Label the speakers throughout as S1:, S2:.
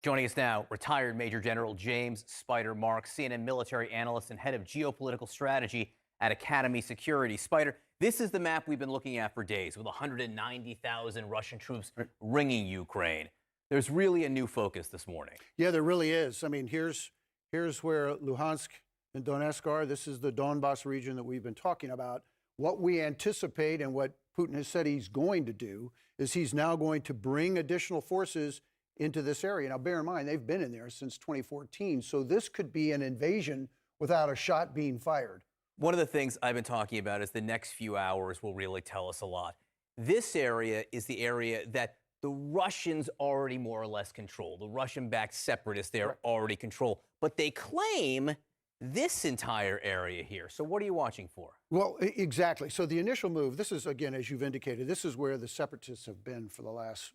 S1: Joining us now, retired Major General James Spider Marks, CNN military analyst and head of geopolitical strategy at Academy Security. Spider, this is the map we've been looking at for days, with 190,000 Russian troops ringing Ukraine. There's really a new focus this morning.
S2: Yeah, there really is. I mean, here's where Luhansk and Donetsk are. This is the Donbas region that we've been talking about. What we anticipate and what Putin has said he's going to do is he's now going to bring additional forces into this area. Now, bear in mind, they've been in there since 2014, so this could be an invasion without a shot being fired.
S1: One of the things I've been talking about is the next few hours will really tell us a lot. This area is the area that the Russians already more or less control. The Russian-backed separatists there already control, but they claim this entire area here. So what are you watching for?
S2: Well, exactly. So the initial move, this is, again, as you've indicated, this is where the separatists have been for the last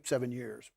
S2: 7 years.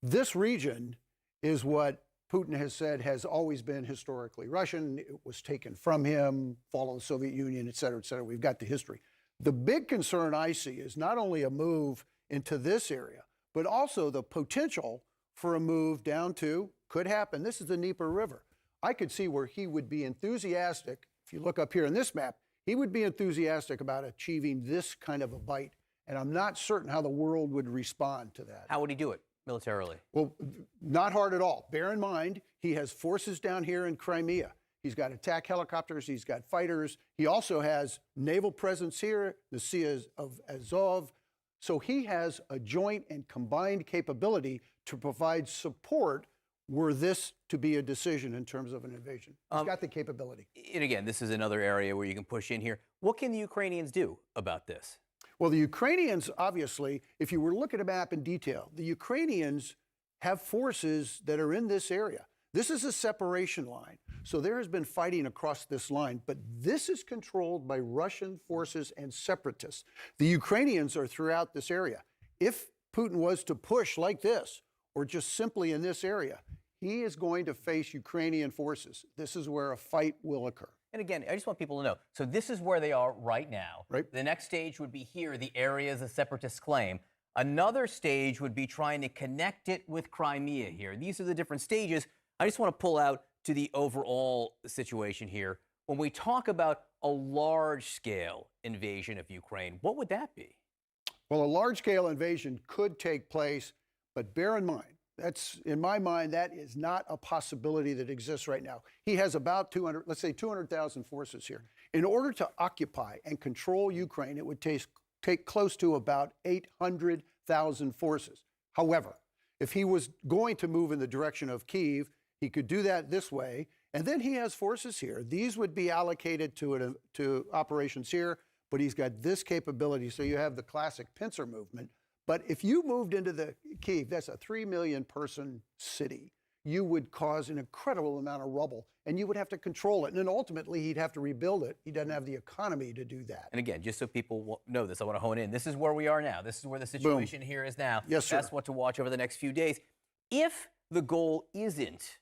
S2: This region is what Putin has said has always been historically Russian. It was taken from him, fall of the Soviet Union, et cetera, et cetera. We've got the history. The big concern I see is not only a move into this area, but also the potential for a move down to, could happen, this is the Dnieper River. I could see where he would be enthusiastic. If you look up here in this map, he would be enthusiastic about achieving this kind of a bite. And I'm not certain how the world would respond to that.
S1: How would he do it militarily?
S2: Well, not hard at all. Bear in mind, he has forces down here in Crimea. He's got attack helicopters. He's got fighters. He also has naval presence here, the Sea of Azov. So he has a joint and combined capability to provide support were this to be a decision in terms of an invasion. He's got the capability.
S1: And again, this is another area where you can push in here. What can the Ukrainians do about this?
S2: Well, the Ukrainians, obviously, if you were to look at a map in detail, the Ukrainians have forces that are in this area. This is a separation line. So there has been fighting across this line, but this is controlled by Russian forces and separatists. The Ukrainians are throughout this area. If Putin was to push like this, or just simply in this area, he is going to face Ukrainian forces. This is where a fight will occur.
S1: And again, I just want people to know, so this is where they are right now.
S2: Right.
S1: The next stage would be here, the areas the separatists claim. Another stage would be trying to connect it with Crimea here. These are the different stages. I just want to pull out to the overall situation here. When we talk about a large-scale invasion of Ukraine, what would that be?
S2: Well, a large-scale invasion could take place, but bear in mind, in my mind, that is not a possibility that exists right now. He has about 200,000 forces here. In order to occupy and control Ukraine, it would take close to about 800,000 forces. However, if he was going to move in the direction of Kyiv, he could do that this way, and then he has forces here. These would be allocated to operations here, but he's got this capability, so you have the classic pincer movement. But if you moved into the Kyiv, that's a 3 million person city, you would cause an incredible amount of rubble, and you would have to control it. And then ultimately, he'd have to rebuild it. He doesn't have the economy to do that.
S1: And again, just so people know this, I want to hone in. This is where we are now. This is where the situation here is now.
S2: Yes, sir.
S1: That's what to watch over the next few days. If the goal isn't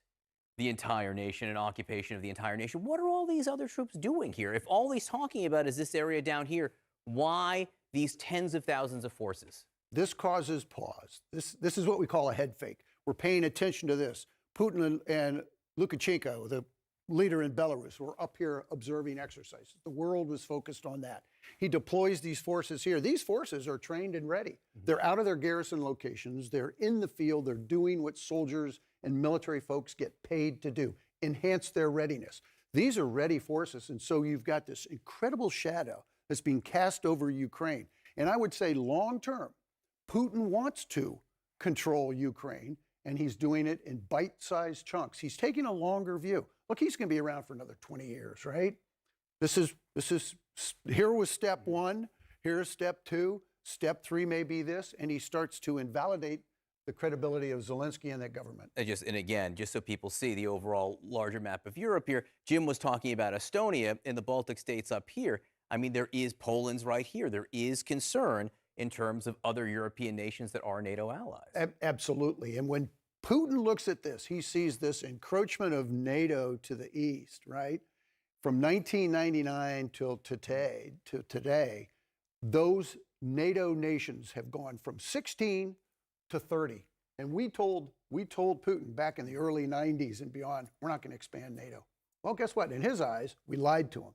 S1: the entire nation and occupation of the entire nation, what are all these other troops doing here? If all he's talking about is this area down here, why these tens of thousands of forces?
S2: This causes pause. This is what we call a head fake. We're paying attention to this. Putin and Lukashenko, the leader in Belarus, were up here observing exercises. The world was focused on that. He deploys these forces here. These forces are trained and ready. They're out of their garrison locations. They're in the field. They're doing what soldiers and military folks get paid to do, enhance their readiness. These are ready forces. And so you've got this incredible shadow that's being cast over Ukraine. And I would say long term, Putin wants to control Ukraine, and he's doing it in bite-sized chunks. He's taking a longer view. Look, he's going to be around for another 20 years, right? Here was step one. Here's step two. Step three may be this, and he starts to invalidate the credibility of Zelensky and that government.
S1: And again, just so people see the overall larger map of Europe here, Jim was talking about Estonia and the Baltic states up here. I mean, there is Poland's right here. There is concern in terms of other European nations that are NATO allies.
S2: Absolutely. And when Putin looks at this, he sees this encroachment of NATO to the east, right? From 1999 till today, those NATO nations have gone from 16 to 30. And we told Putin back in the early 90s and beyond, we're not going to expand NATO. Well, guess what? In his eyes, we lied to him.